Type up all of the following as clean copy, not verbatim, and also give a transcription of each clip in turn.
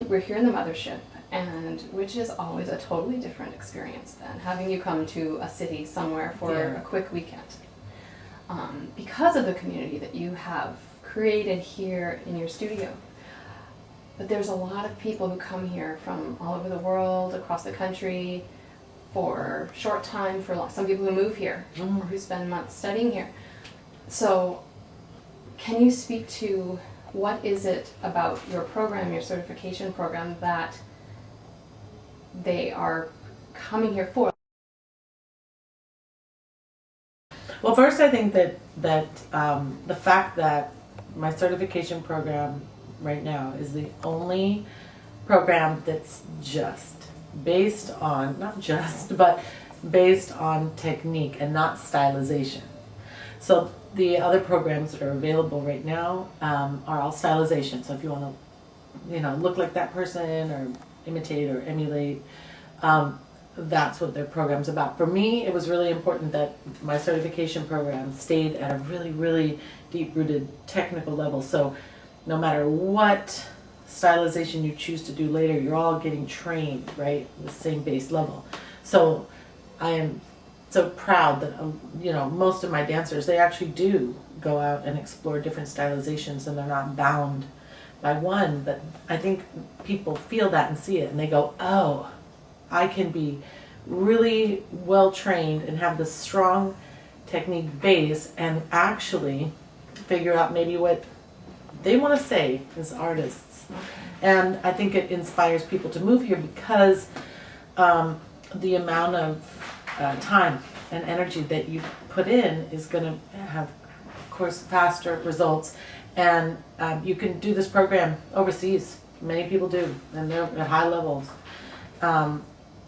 we're here in the mothership, and which is always a totally different experience than having you come to a city somewhere for a quick weekend. Because of the community that you have created here in your studio. But there's a lot of people who come here from all over the world, across the country, for short time, for some people who move here, or who spend months studying here. So can you speak to what is it about your program, your certification program, that they are coming here for? Well, first I think that the fact that my certification program right now is the only program that's just based on, not just, but based on technique and not stylization. So the other programs that are available right now are all stylization. So if you want to, look like that person or imitate or emulate, that's what their program's about. For me, it was really important that my certification program stayed at a really, really deep-rooted technical level. So no matter what stylization you choose to do later, you're all getting trained, right, the same base level. So I am so proud that most of my dancers, they actually do go out and explore different stylizations, and they're not bound by one. But I think people feel that and see it, and they go, oh, I can be really well trained and have this strong technique base and actually figure out maybe what they want to say as artists. And I think it inspires people to move here because the amount of time and energy that you put in is going to have, of course, faster results. And you can do this program overseas. Many people do, and they're at high levels.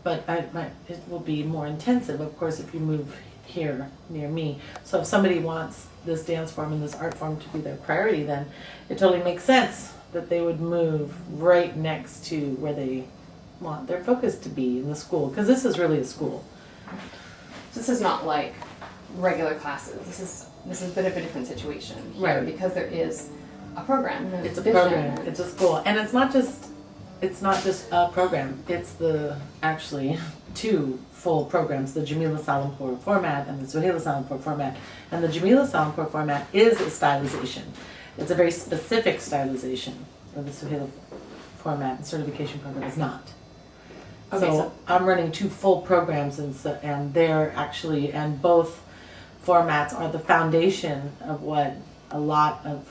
But it will be more intensive, of course, if you move here near me. So if somebody wants this dance form and this art form to be their priority, then it totally makes sense that they would move right next to where they want their focus to be in the school, because this is really a school. This is not like regular classes. This is a bit of a different situation here, right? Because there is a program. It's a program. It's a school, and it's not just a program. It's actually two full programs: the Jamila Salimpour format and the Suhaila Salimpour format. And the Jamila Salimpour format is a stylization. It's a very specific stylization, where the Suhaila format and certification program is not. Okay, so I'm running two full programs, and they're actually, and both formats are the foundation of what a lot of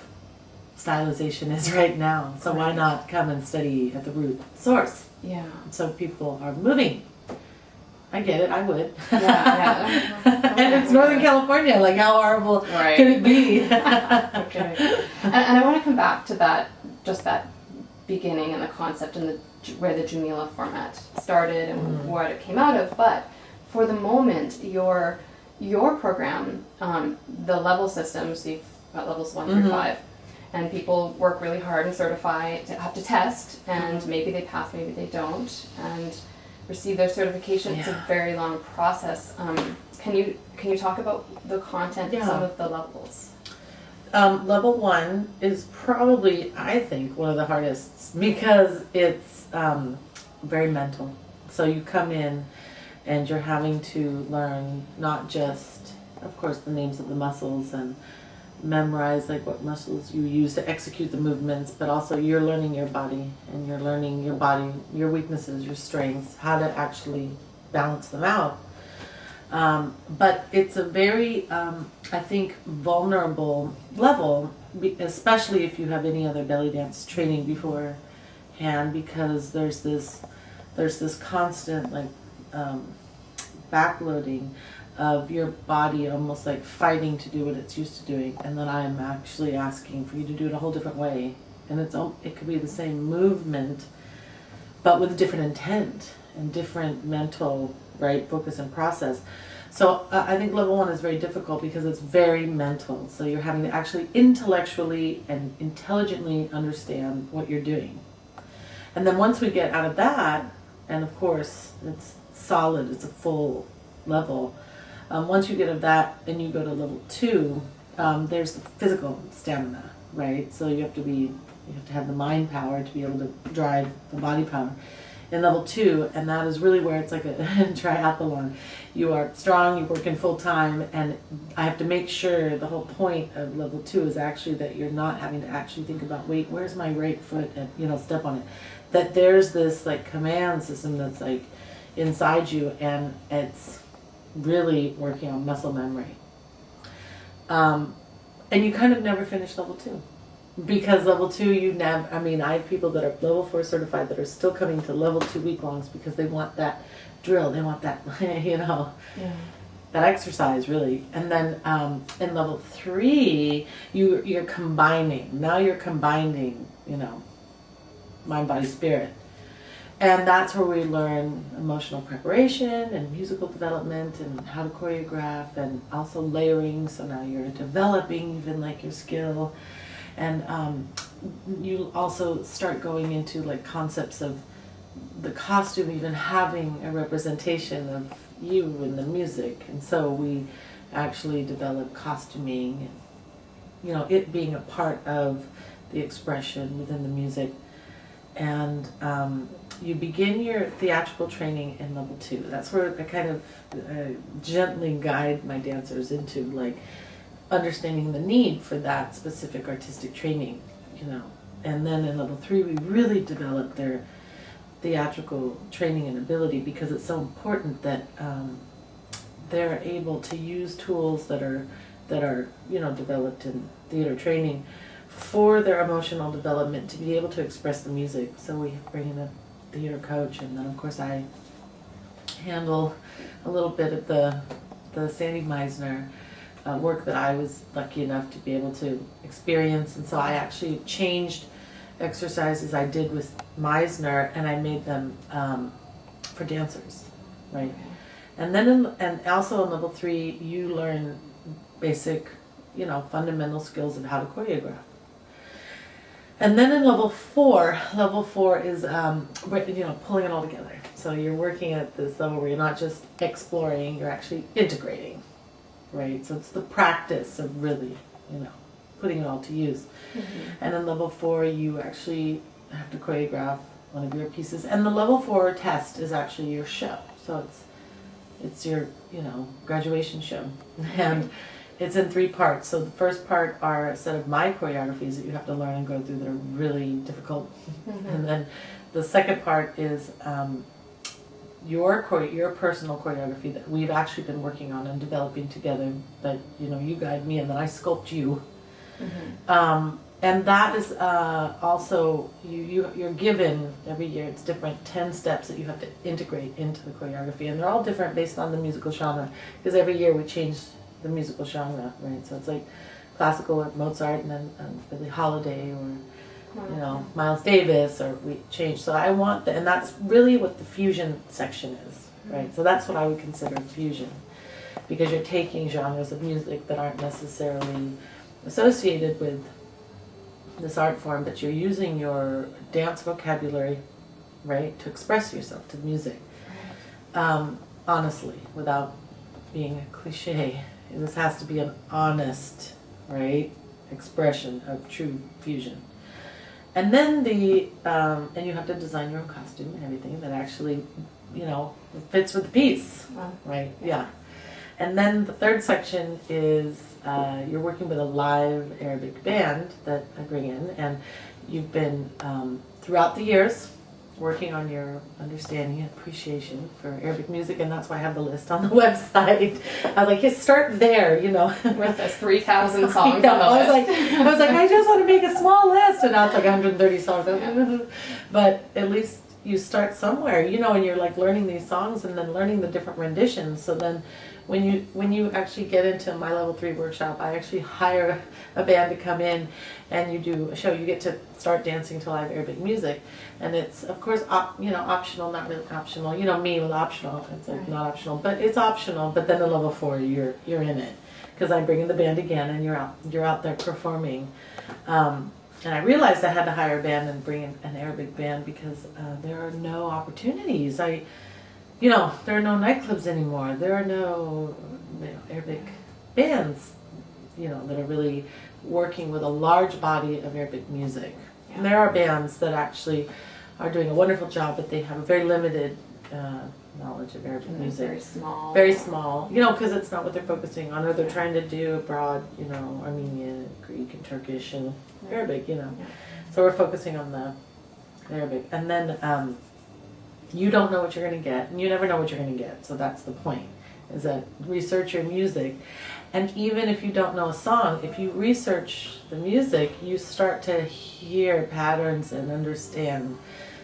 stylization is right now. So why not come and study at the root source? Yeah. So people are moving. I get it. I would. Yeah. And it's Northern California. Like, how horrible could it be? Okay. And I want to come back to that, just that beginning and the concept and where the Jamila format started and what it came out of. But for the moment, your program, the level systems, you've got levels 1 through 5. And people work really hard and have to test, and maybe they pass, maybe they don't, and receive their certification. It's a very long process. Can you talk about the content of some of the levels? Level 1 is probably, I think, one of the hardest because it's very mental. So you come in and you're having to learn not just, of course, the names of the muscles and memorize like what muscles you use to execute the movements, but also you're learning your body, and you're learning your body, your weaknesses, your strengths, how to actually balance them out. But it's a very, I think, vulnerable level, especially if you have any other belly dance training beforehand, because there's this constant like backloading of your body, almost like fighting to do what it's used to doing, and then I'm actually asking for you to do it a whole different way, and it could be the same movement, but with a different intent and different mental focus and process. So I think level 1 is very difficult because it's very mental. So you're having to actually intellectually and intelligently understand what you're doing, and then once we get out of that, and of course it's solid, it's a full level. Once you get of that and you go to level 2, there's the physical stamina, right? So you have to be, You have to have the mind power to be able to drive the body power. In level 2, and that is really where it's like a triathlon. You are strong, you're working full time, and I have to make sure the whole point of level 2 is actually that you're not having to actually think about, wait, where's my right foot, and step on it. That there's this like command system that's like inside you, and it's really working on muscle memory. And you kind of never finish level 2. Because level 2, I have people that are level 4 certified that are still coming to level 2 week-longs because they want that drill, they want that, that exercise, really. And then in level 3, you're combining. Now you're combining, mind, body, spirit. And that's where we learn emotional preparation and musical development and how to choreograph and also layering. So now you're developing even like your skill. And you also start going into like concepts of the costume even having a representation of you in the music. And so we actually develop costuming and, it being a part of the expression within the music. And you begin your theatrical training in level 2. That's where I kind of gently guide my dancers into like understanding the need for that specific artistic training, And then in level 3, we really develop their theatrical training and ability, because it's so important that they're able to use tools that are developed in theater training for their emotional development to be able to express the music. So we bring in a theater coach, and then of course I handle a little bit of the Sandy Meisner work that I was lucky enough to be able to experience. And so I actually changed exercises I did with Meisner, and I made them for dancers, right? And then and also in level 3, you learn basic, fundamental skills of how to choreograph. And then in level 4 is pulling it all together. So you're working at this level where you're not just exploring, you're actually integrating. Right, so it's the practice of really, putting it all to use. Mm-hmm. And in level 4, you actually have to choreograph one of your pieces. And the level 4 test is actually your show. So it's your, graduation show. And it's in 3 parts. So the first part are a set of my choreographies that you have to learn and go through that are really difficult. Mm-hmm. And then the second part is your personal choreography that we've actually been working on and developing together, that you guide me and then I sculpt you. Mm-hmm. And that is also you're given every year, it's different 10 steps that you have to integrate into the choreography, and they're all different based on the musical genre, because every year we change the musical genre, right? So it's like classical or Mozart, and then Billie Holiday or Miles Davis, or we change. So I want and that's really what the fusion section is, right? So that's what I would consider fusion, because you're taking genres of music that aren't necessarily associated with this art form, but you're using your dance vocabulary, right, to express yourself to music. Honestly, without being a cliche, this has to be an honest, right, expression of true fusion. And then and you have to design your own costume and everything that actually, fits with the piece, right? Yeah. And then the third section is you're working with a live Arabic band that I bring in, and you've been throughout the years working on your understanding and appreciation for Arabic music, and that's why I have the list on the website. I was like, hey, start there, With those 3,000 songs on the list. I was like, I just want to make a small list, and now it's like 130 songs. Yeah. But at least you start somewhere, and you're like learning these songs and then learning the different renditions. So then when you actually get into my level 3 workshop, I actually hire a band to come in and you do a show. You get to start dancing to live Arabic music, and it's of course optional, not really optional. Me with optional, it's like not optional, but it's optional. But then in level 4, you're in it, because I bring in the band again, and you're out there performing. And I realized I had to hire a band and bring in an Arabic band because there are no opportunities. There are no nightclubs anymore. There are no Arabic bands, that are really working with a large body of Arabic music. Yeah. And there are bands that actually are doing a wonderful job, but they have a very limited knowledge of Arabic music. Very small. Very small, you know, because it's not what they're focusing on, or they're trying to do abroad, you know, Armenian, Greek, and Turkish, and Arabic, you know. Yeah. So we're focusing on the Arabic. And then you don't know what you're going to get, and you never know what you're going to get. So that's the point, is that research your music. And even if you don't know a song, if you research the music, you start to hear patterns and understand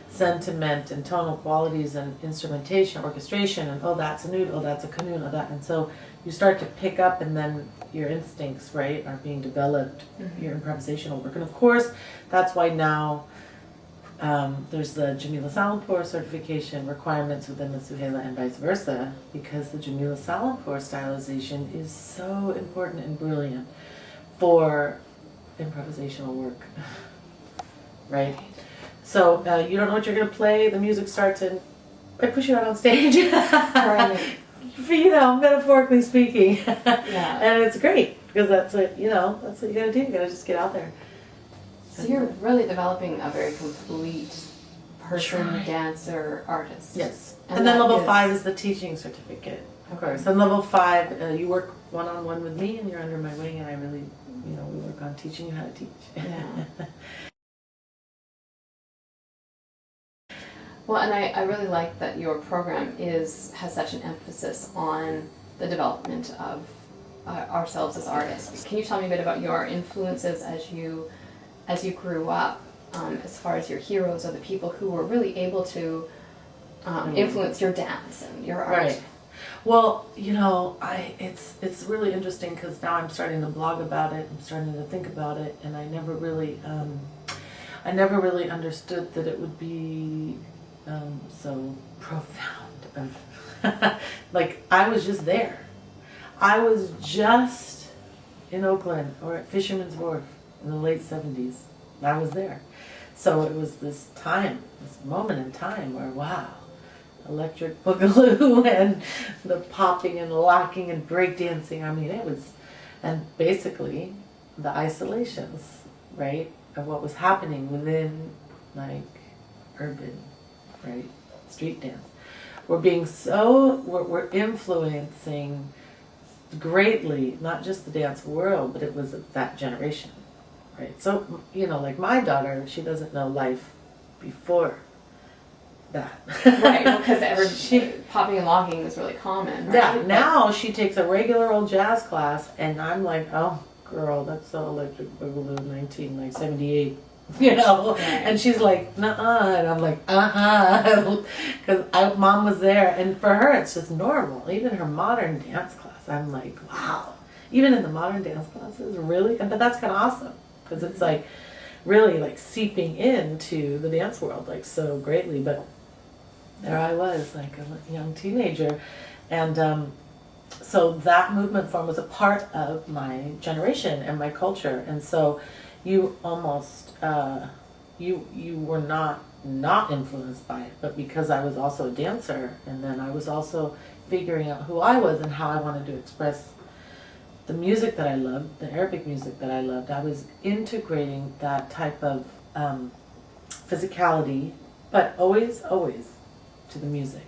sentiment and tonal qualities and instrumentation, orchestration, and oh, that's a newt, oh, that's a canoe, oh, that. And so you start to pick up, and then your instincts, right, are being developed, your improvisational work. And of course, that's why now there's the Suhaila Salimpour certification requirements within the Suhaila and vice versa, because the Suhaila Salimpour stylization is so important and brilliant for improvisational work, right? So you don't know what you're going to play, the music starts, and I push you out on stage. Right. You know, metaphorically speaking. Yeah. And it's great, because that's what, you know, that's what you got to do. You got to just get out there. So you're really developing a very complete person, Right. dancer, artist. Yes. And then that level 5 is the teaching certificate, of course. And level 5, you work one-on-one with me, and you're under my wing, and I really, you know, we work on teaching you how to teach. Yeah. Well, and I really like that your program has such an emphasis on the development of ourselves as artists. Can you tell me a bit about your influences as you grew up, as far as your heroes or the people who were really able to influence your dance and your art? Right. Well, you know, it's really interesting, because now I'm starting to blog about it. I'm starting to think about it, and I never really understood that it would be so profound. Like, I was just there. I was just in Oakland or at Fisherman's Wharf in the late 70s. I was there. So it was this time, this moment in time where, wow, electric boogaloo and the popping and locking and breakdancing. I mean, it was, and basically the isolations, right, of what was happening within, like, urban, right, street dance. We're we're influencing greatly, not just the dance world, but it was that generation, right? So, you know, like my daughter, she doesn't know life before that. Right, because popping and locking was really common, right? Yeah, now she takes a regular old jazz class, and I'm like, oh, girl, that's so electric boogaloo 1978. You know, right. And she's like, nuh-uh, and I'm like, because mom was there, and for her it's just normal. Even her modern dance class, I'm like, wow. Even in the modern dance classes, really, but that's kind of awesome, because it's like really like seeping into the dance world like so greatly. But there I was, like a young teenager, and so that movement form was a part of my generation and my culture, and so you almost you were not influenced by it, but because I was also a dancer, and then I was also figuring out who I was and how I wanted to express the music that I loved, the Arabic music that I loved. I was integrating that type of physicality, but always to the music.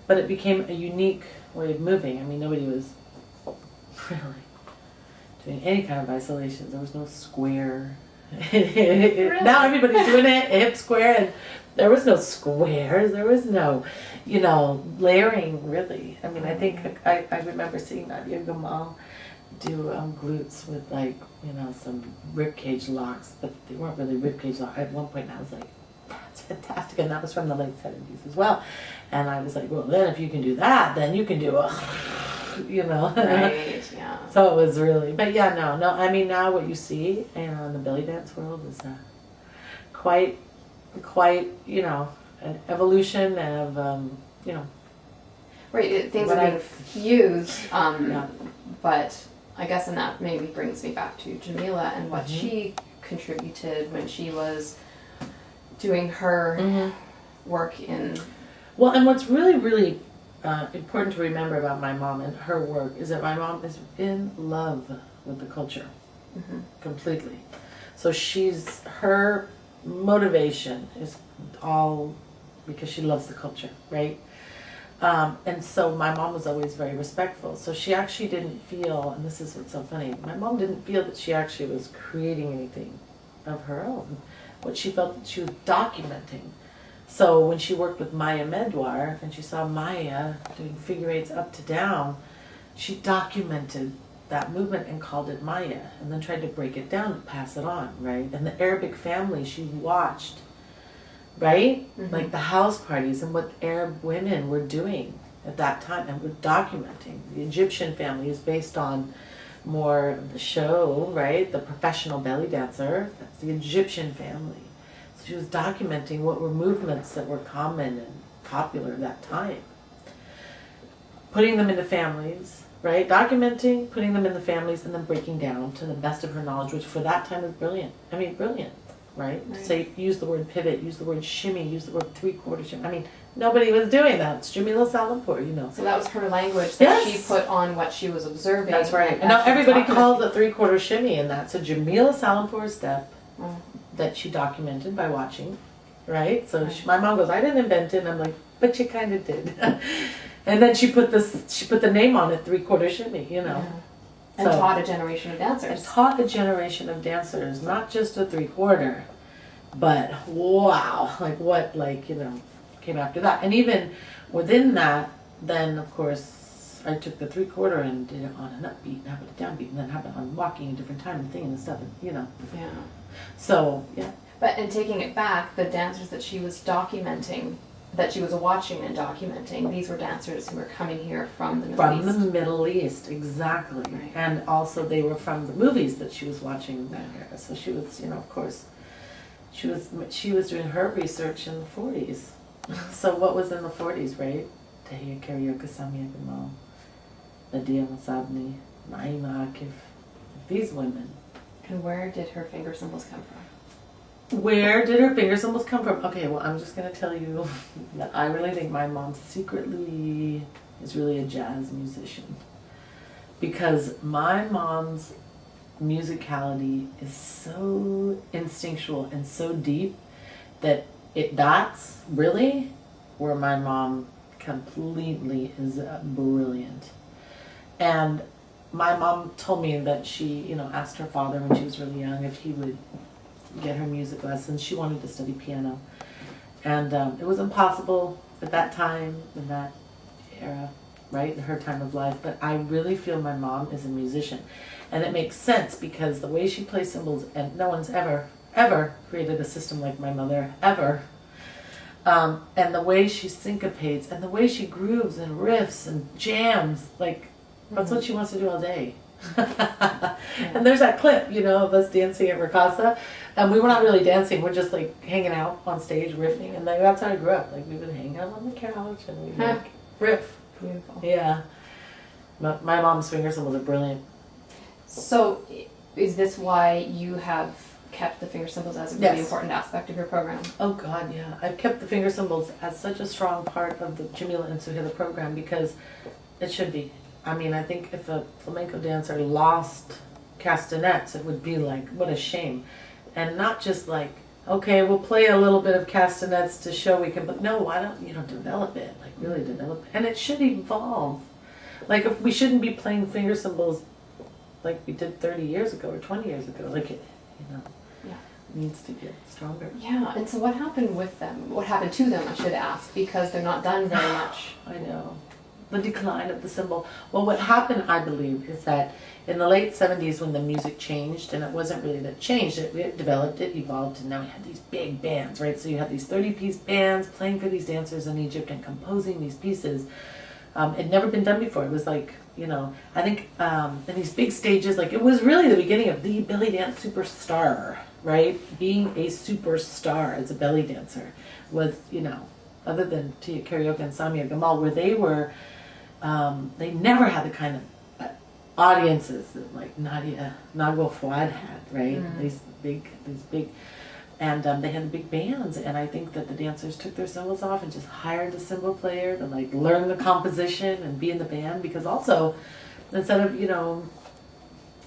But it became a unique way of moving. I mean, nobody was really doing any kind of isolations. There was no square. Really? Now everybody's doing it, hip square, and there was no squares. There was no, you know, layering, really. I mean, I think I remember seeing Nadia Gamal do glutes with, like, you know, some ribcage locks, but they weren't really ribcage locks. At one point I was like, that's fantastic, and that was from the late 70s as well. And I was like, well, then if you can do that, then you can do you know. Right, yeah. So it was really, but yeah, no, I mean, now what you see, you know, in the belly dance world is quite, you know, an evolution of, you know. Right, things are being fused, but I guess, and that maybe brings me back to Jamila and what she contributed when she was doing her work in... Well, and what's really, really important to remember about my mom and her work is that my mom is in love with the culture, completely. So her motivation is all because she loves the culture, right? And so my mom was always very respectful. So she actually didn't feel, and this is what's so funny, my mom didn't feel that she actually was creating anything of her own. What she felt that she was documenting. So when she worked with Maya Medwar and she saw Maya doing figure eights up to down, she documented that movement and called it Maya, and then tried to break it down to pass it on, right? And the Arabic family she watched, right? Mm-hmm. Like the house parties and what Arab women were doing at that time and were documenting. The Egyptian family is based on more of the show, right? The professional belly dancer, that's the Egyptian family. So she was documenting what were movements that were common and popular at that time. Putting them into families, right? Documenting, putting them in the families, and then breaking down to the best of her knowledge, which for that time was brilliant. I mean, brilliant, right? Say, use the word pivot, use the word shimmy, use the word three-quarter shimmy. I mean, nobody was doing that. It's Suhaila Salimpour, you know. So that was her language that Yes. she put on what she was observing. That's right. And now everybody calls it three-quarter shimmy, and that's a Suhaila Salimpour step that she documented by watching, right? So my mom goes, I didn't invent it, and I'm like, but you kind of did. And then she put the name on it, three-quarter shimmy, you know. Yeah. And taught a generation of dancers. And taught a generation of dancers, not just a three-quarter, but wow, came after that. And even within that, then of course, I took the three-quarter and did it on an upbeat, and have it a downbeat, and then have it on walking a different time and thing and stuff, and, you know. Yeah. So, yeah. But in taking it back, the dancers that she was documenting, that she was watching and documenting, these were dancers who were coming here from the Middle East. From the Middle East, exactly. Right. And also they were from the movies that she was watching that era. So she was, you know, of course, she was doing her research in the 40s. So what was in the 40s, right? Tahia Karaoke, Samia Gamal, Nadia Masabni, Naima Akif, these women. And where did her finger symbols come from? Where did her finger symbols come from? Okay, well, I'm just going to tell you that I really think my mom secretly is really a jazz musician. Because my mom's musicality is so instinctual and so deep that that's really where my mom completely is brilliant. And my mom told me that she, you know, asked her father when she was really young if he would get her music lessons. She wanted to study piano. And it was impossible at that time, in that era, right, in her time of life. But I really feel my mom is a musician. And it makes sense because the way she plays cymbals, and no one's ever created a system like my mother, ever. And the way she syncopates, and the way she grooves and riffs and jams, like, that's what she wants to do all day. And there's that clip, you know, of us dancing at Ricasa, and we were not really dancing, we're just like hanging out on stage riffing, and like, that's how I grew up. Like, we would hang out on the couch and we'd like riff. Beautiful. Yeah. But my mom's finger symbols are brilliant. So is this why you have kept the finger symbols as a really important aspect of your program? Oh God, yeah. I've kept the finger symbols as such a strong part of the Jamila and Suhaila program because it should be. I mean, I think if a flamenco dancer lost castanets, it would be like, what a shame. And not just like, okay, we'll play a little bit of castanets to show we can, but no, why don't you develop it, like really develop it. And it should evolve. Like, if we shouldn't be playing finger symbols like we did 30 years ago or 20 years ago, like it, it needs to get stronger. Yeah, and so what happened with them? What happened to them, I should ask, because they're not done very much. I know. The decline of the cymbal. Well, what happened, I believe, is that in the late 70s when the music changed, and it wasn't really that it changed, it developed, it evolved, and now we had these big bands, right? So you had these 30-piece bands playing for these dancers in Egypt and composing these pieces. It'd never been done before. It was like, I think in these big stages, like it was really the beginning of the belly dance superstar, right? Being a superstar as a belly dancer was, other than Tia Karaoke and Samia Gamal, where they were, they never had the kind of audiences that like Nagwa Fouad had, right? Mm-hmm. These big, and they had big bands, and I think that the dancers took their cymbals off and just hired a cymbal player to like learn the composition and be in the band, because also instead of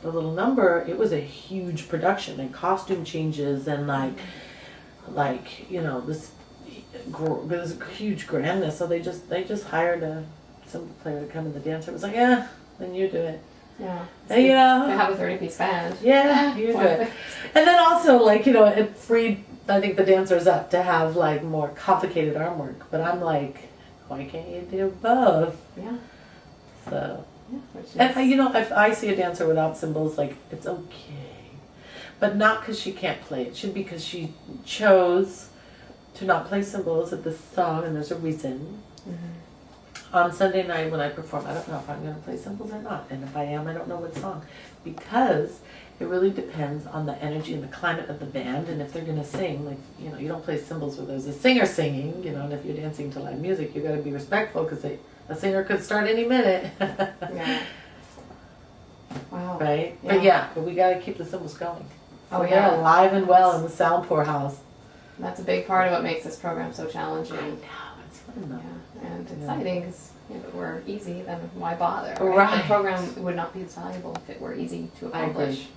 a little number, it was a huge production and costume changes and like you know this huge grandness. So they just hired a cymbal player to come in. The dancer was like, yeah, then you do it. Yeah. So, you know, they have a 30-piece band. Yeah, you do it. And then also, like, you know, it freed, I think, the dancers up to have, like, more complicated arm work. But I'm like, why can't you do both? Yeah. So, Yeah, and, you know, if I see a dancer without cymbals, like, it's okay. But not because she can't play. It should be because she chose to not play cymbals at this song, and there's a reason. Mm-hmm. On Sunday night when I perform, I don't know if I'm going to play cymbals or not. And if I am, I don't know what song. Because it really depends on the energy and the climate of the band. And if they're going to sing, like, you know, you don't play cymbals where there's a singer singing, you know, and if you're dancing to live music, you got to be respectful because a singer could start any minute. Yeah. Wow. Right? Yeah. But we got to keep the cymbals going. So Oh, yeah. they're alive and well in the Salimpour house. That's a big part of what makes this program so challenging. I know, it's fun though. Yeah, and exciting because if it were easy, then why bother? Right. The program would not be as valuable if it were easy to accomplish.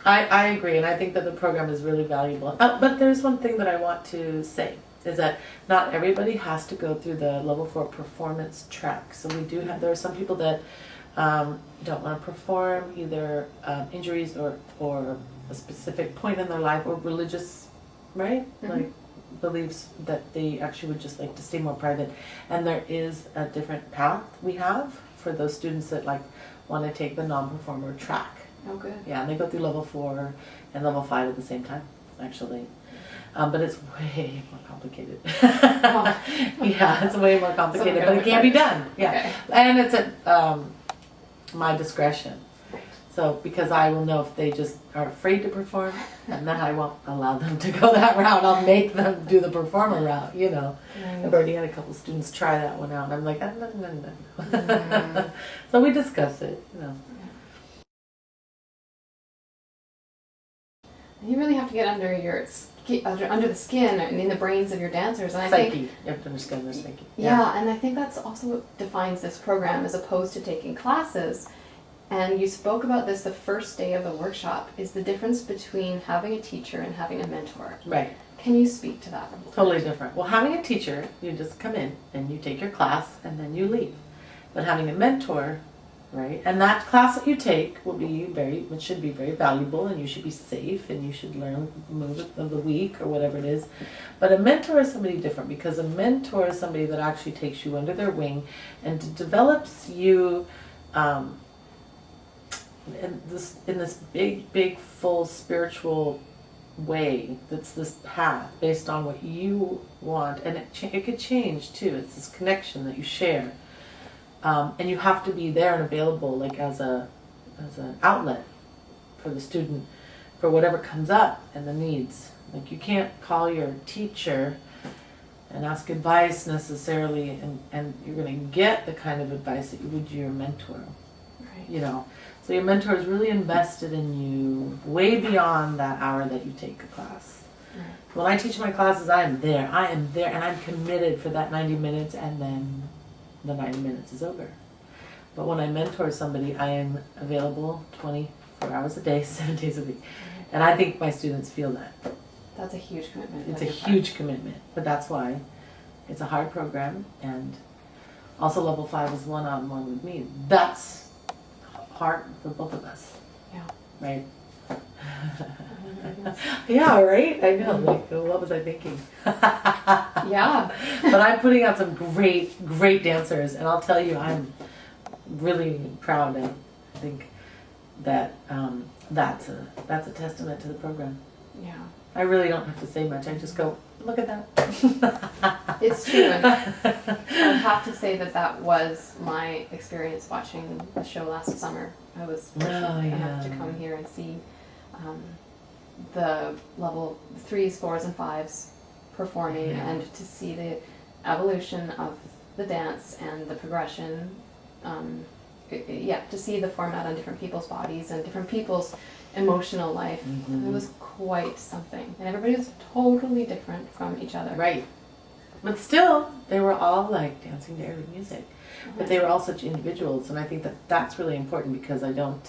I agree, and I think that the program is really valuable. But there's one thing that I want to say, is that not everybody has to go through the level 4 performance track. So we do have, there are some people that don't want to perform, either injuries or a specific point in their life, or religious, right? Mm-hmm. Like beliefs that they actually would just like to stay more private. And there is a different path we have for those students that like want to take the non-performer track. Oh, good. Yeah, and they go through level 4 and level 5 at the same time, actually. But it's way more complicated. Oh. Yeah, it's way more complicated, but it can be done. Yeah, okay. And it's at my discretion. So, because I will know if they just are afraid to perform, and then I won't allow them to go that route. I'll make them do the performer route, you know. Right. I've already had a couple students try that one out, and I'm like, no. Mm-hmm. So we discuss it, you know. You really have to get under under the skin and in the brains of your dancers, and I think you have to understand their psyche. Yeah, and I think that's also what defines this program as opposed to taking classes. And you spoke about this the first day of the workshop, is the difference between having a teacher and having a mentor. Right. Can you speak to that? Totally different. Well, having a teacher, you just come in and you take your class and then you leave. But having a mentor, right, and that class that you take will be it should be very valuable, and you should be safe, and you should learn the move of the week or whatever it is. But a mentor is somebody different, because a mentor is somebody that actually takes you under their wing and develops you in this big full spiritual way. That's this path based on what you want, and it could change too. It's this connection that you share, and you have to be there and available, like as an outlet for the student for whatever comes up and the needs. Like, you can't call your teacher and ask advice necessarily, and you're going to get the kind of advice that you would your mentor. Right. You know. So your mentor is really invested in you way beyond that hour that you take a class. Right. When I teach my classes, I am there, and I'm committed for that 90 minutes, and then the 90 minutes is over. But when I mentor somebody, I am available 24 hours a day, 7 days a week. Right. And I think my students feel that. That's a huge commitment. It's a huge commitment, but that's why it's a hard program, and also level 5 is one-on-one with me. That's hard for both of us. Yeah. Right? Yeah, right? I know. Like, what was I thinking? Yeah. But I'm putting out some great dancers, and I'll tell you, I'm really proud. I think that that's a testament to the program. Yeah. I really don't have to say much. I just go, look at that. It's true. And I have to say that was my experience watching the show last summer. I was fortunate enough to come here and see the level 3s, 4s, and 5s performing, and to see the evolution of the dance and the progression. To see the format on different people's bodies and different people's emotional life. Mm-hmm. It was quite something. And everybody was totally different from each other. Right. But still, they were all like dancing to every music. But they were all such individuals, and I think that that's really important, because I don't,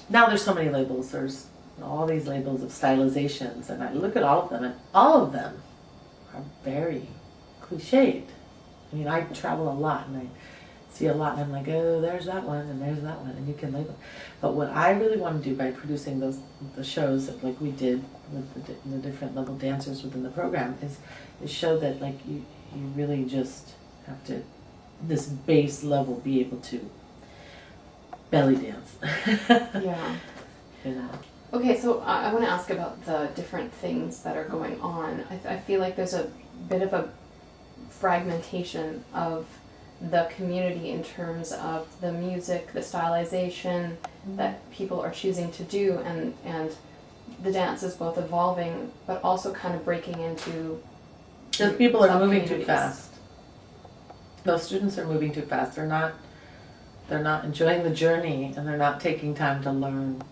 now there's so many labels. There's all these labels of stylizations, and I look at all of them, and all of them are very cliched. I mean, I travel a lot, and I see a lot, and I'm like, oh, there's that one, and there's that one, and you can label. But what I really want to do by producing the shows that, like we did with the different level dancers within the program is show that, like, you really just have to, this base level, be able to belly dance. Yeah. You know. Okay, so I want to ask about the different things that are going on. I feel like there's a bit of a fragmentation of the community in terms of the music, the stylization that people are choosing to do, and the dance is both evolving but also kind of breaking into. Those people are moving too fast. Those students are moving too fast. They're not enjoying the journey, and they're not taking time to learn.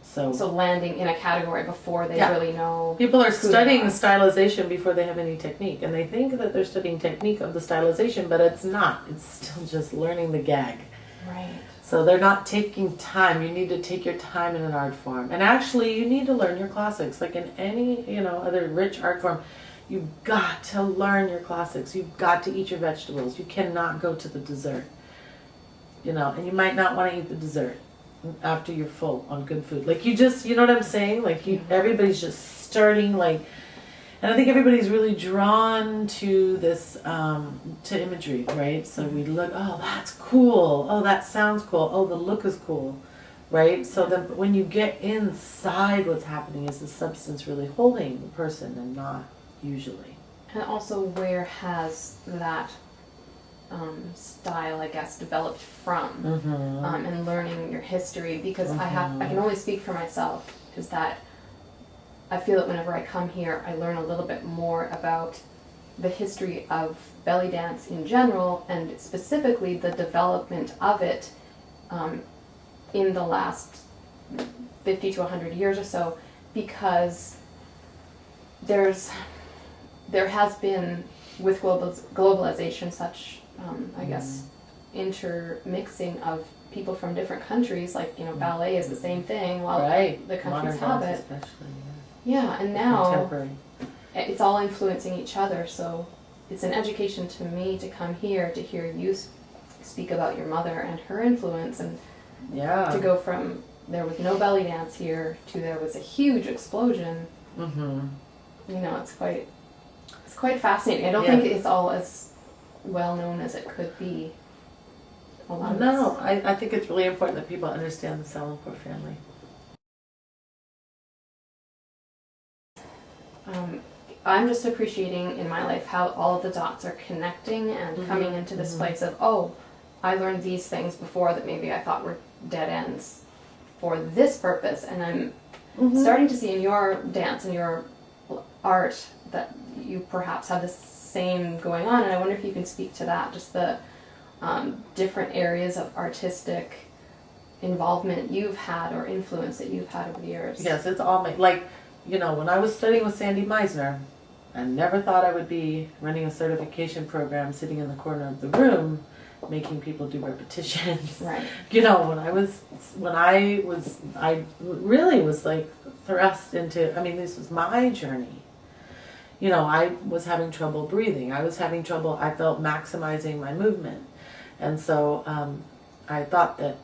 So landing in a category before they really know. People are studying the stylization before they have any technique, and they think that they're studying technique of the stylization, but it's not. It's still just learning the gag. Right. So they're not taking time. You need to take your time in an art form. And actually, you need to learn your classics. Like in any, other rich art form, you've got to learn your classics. You've got to eat your vegetables. You cannot go to the dessert. And you might not want to eat the dessert after you're full on good food. Like you know what I'm saying? Like everybody's just starting and I think everybody's really drawn to this, to imagery, right? So we look, oh, that's cool. Oh, that sounds cool. Oh, the look is cool, right? So then when you get inside, what's happening is the substance really holding the person and not usually. And also, where has that style, I guess, developed from, and learning your history, because I can only speak for myself, is that I feel that whenever I come here, I learn a little bit more about the history of belly dance in general, and specifically the development of it in the last 50 to 100 years or so, because there has been, with globalization, such I guess intermixing of people from different countries. Like ballet is the same thing. While the countries have it, especially, and now it's all influencing each other. So it's an education to me to come here to hear you speak about your mother and her influence, and to go from there was no belly dance here to there was a huge explosion. It's quite fascinating. I don't think it's all as well known as it could be. I think it's really important that people understand the Salimpour family. I'm just appreciating in my life how all of the dots are connecting and coming into this place of, oh, I learned these things before that maybe I thought were dead ends for this purpose, and I'm starting to see in your dance and your art that you perhaps have this same going on, and I wonder if you can speak to that, just the different areas of artistic involvement you've had or influence that you've had over the years. Yes, it's all when I was studying with Sandy Meisner, I never thought I would be running a certification program, sitting in the corner of the room, making people do repetitions. Right. I really was thrust into, this was my journey. I was having trouble breathing. I felt maximizing my movement. And so I thought that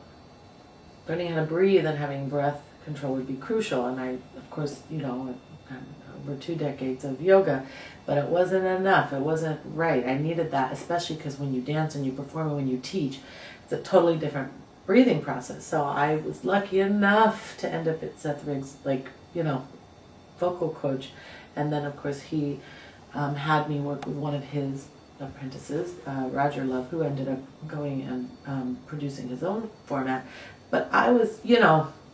learning how to breathe and having breath control would be crucial. And I, of course, over 2 decades of yoga, but it wasn't enough. It wasn't right. I needed that, especially because when you dance and you perform and when you teach, it's a totally different breathing process. So I was lucky enough to end up at Seth Riggs, vocal coach. And then, of course, he had me work with one of his apprentices, Roger Love, who ended up going and producing his own format. But I was,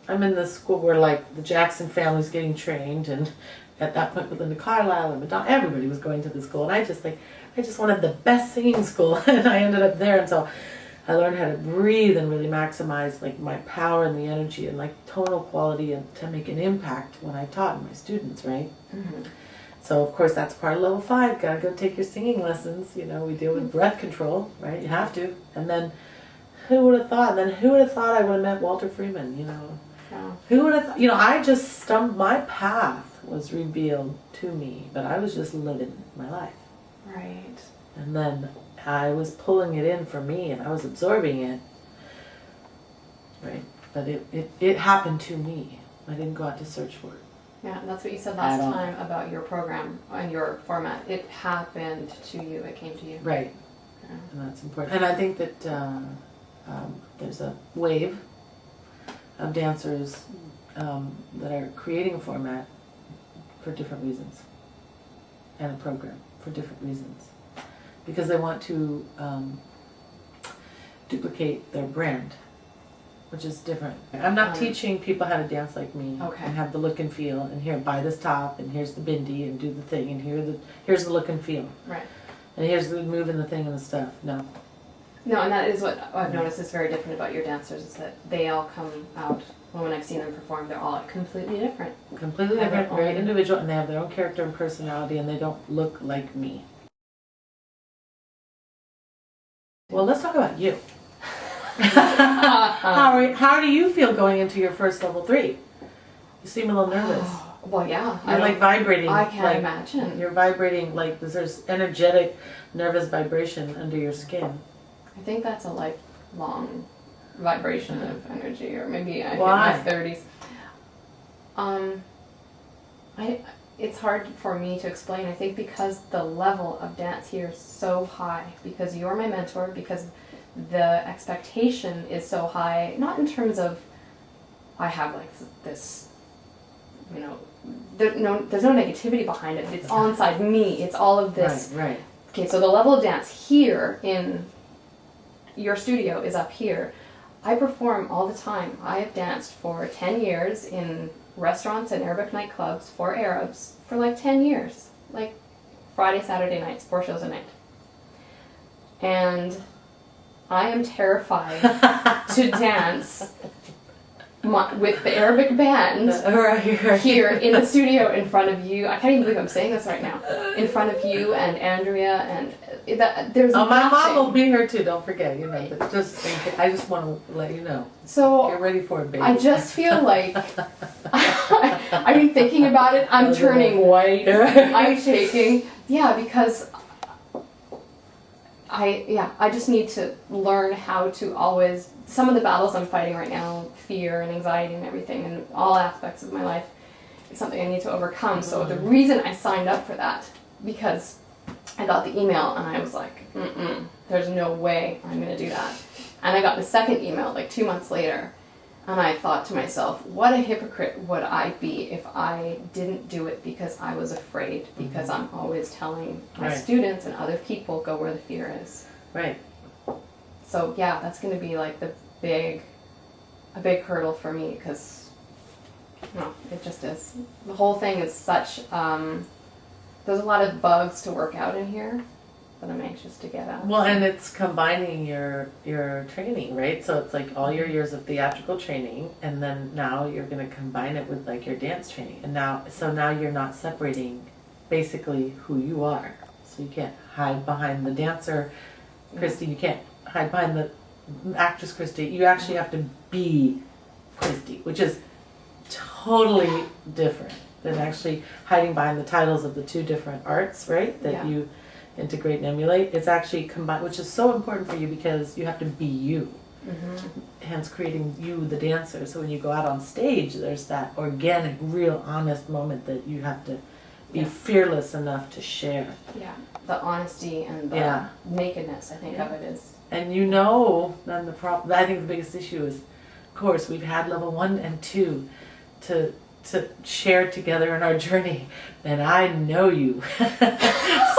I'm in this school where, the Jackson family's getting trained, and at that point with Linda Carlisle and Madonna, everybody was going to the school. And I just wanted the best singing school, and I ended up there. And so I learned how to breathe and really maximize, my power and the energy and, tonal quality, and to make an impact when I taught my students, right? So, of course, that's part of level 5. Gotta go take your singing lessons. We deal with breath control, right? You have to. And then, who would have thought? I would have met Walter Freeman, Yeah. Who would have thought? I just stumbled. My path was revealed to me, but I was just living my life. Right. And then I was pulling it in for me, and I was absorbing it. Right. But it happened to me. I didn't go out to search for it. Yeah, that's what you said last time about your program and your format. It happened to you. It came to you. Right. Yeah. And that's important. And I think that there's a wave of dancers that are creating a format for different reasons, and a program for different reasons, because they want to duplicate their brand, which is different. I'm not teaching people how to dance like me and have the look and feel, and here, buy this top, and here's the bindi, and do the thing, and here's the look and feel. Right. And here's the move and the thing and the stuff. No. No, and that is what I've noticed is very different about your dancers, is that they all come out, when I've seen them perform, they're all completely different. Completely different, very individual, and they have their own character and personality, and they don't look like me. Well, let's talk about you. How do you feel going into your first level 3? You seem a little nervous. Well, yeah. You're like vibrating. I can't imagine. You're vibrating like there's energetic, nervous vibration under your skin. I think that's a lifelong vibration of energy, or maybe I hit Why? my 30s. It's hard for me to explain. I think because the level of dance here is so high, because you're my mentor, because the expectation is so high, not in terms of I have like this, there's no negativity behind it. It's all inside me. It's all of this. Right. Okay, so the level of dance here in your studio is up here. I perform all the time. I have danced for 10 years in restaurants and Arabic nightclubs for Arabs for like 10 years. Like Friday, Saturday nights, 4 shows a night. And I am terrified to dance with the Arabic band here in the studio in front of you. I can't even believe I'm saying this right now. In front of you and Andrea, and there's my mom will be here too. Don't forget, But I just want to let you know. So get ready for it, baby. I just feel like I mean, thinking about it, I'm turning white. I'm shaking. Yeah, because I just need to learn how to always. Some of the battles I'm fighting right now, fear and anxiety and everything, and all aspects of my life, is something I need to overcome. So the reason I signed up for that, because I got the email and I was like, there's no way I'm going to do that. And I got the second email like 2 months later, and I thought to myself, what a hypocrite would I be if I didn't do it because I was afraid, because I'm always telling my students and other people, go where the fear is. Right. So yeah, that's going to be like a big hurdle for me, because it just is. The whole thing is such, there's a lot of bugs to work out in here that I'm anxious to get out. Well, and it's combining your training, right? So it's like all your years of theatrical training, and then now you're going to combine it with like your dance training. And now you're not separating basically who you are. So you can't hide behind the dancer, Christy. You can't hide behind the actress, Christy. You actually have to be Christy, which is totally different than actually hiding behind the titles of the two different arts, right? That you integrate and emulate. It's actually combined, which is so important for you because you have to be you. Hence creating you, the dancer. So when you go out on stage, there's that organic, real, honest moment that you have to be fearless enough to share. Yeah, the honesty and the nakedness, I think, of it is. And then the problem, I think the biggest issue is, of course, we've had level 1 and 2 to share together in our journey, and I know you. So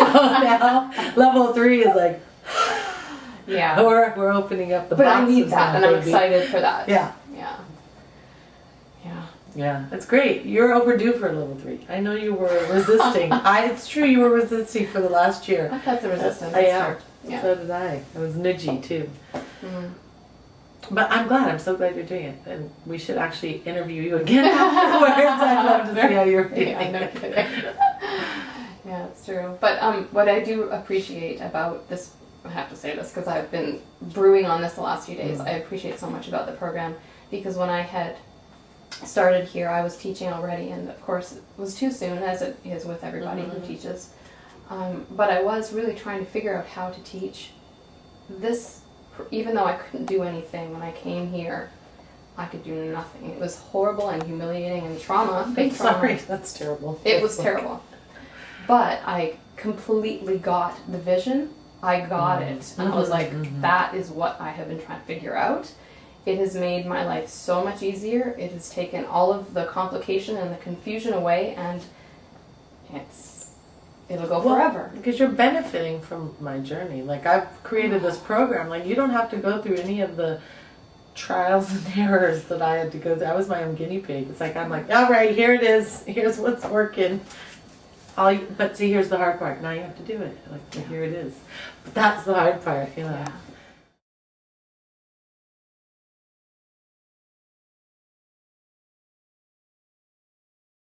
now level 3 is like, we're opening up the boxes. But I need that, and I'm excited for that. Yeah, it's great. You're overdue for level 3. I know you were resisting. It's true, you were resisting for the last year. I felt the resistance. Yeah. So did I. I was nudgy too. But I'm glad. I'm so glad you're doing it. And we should actually interview you again afterwards. I'd love to see how you're feeling. No kidding. Yeah, it's true. But what I do appreciate about this, I have to say this because I've been brewing on this the last few days. I appreciate so much about the program because when I had started here, I was teaching already, and of course it was too soon, as it is with everybody who teaches. But I was really trying to figure out how to teach this, even though I couldn't do anything when I came here. I could do nothing. It was horrible and humiliating and trauma. Big trauma. Sorry, that's terrible. It was terrible. But I completely got the vision. I got it. And I was like, that is what I have been trying to figure out. It has made my life so much easier. It has taken all of the complication and the confusion away, and it'll go forever. Because you're benefiting from my journey. Like, I've created this program. Like, you don't have to go through any of the trials and errors that I had to go through. I was my own guinea pig. It's like, I'm like, all right, here it is. Here's what's working. But see, here's the hard part. Now you have to do it. Like, here it is. But that's the hard part, you know. Yeah.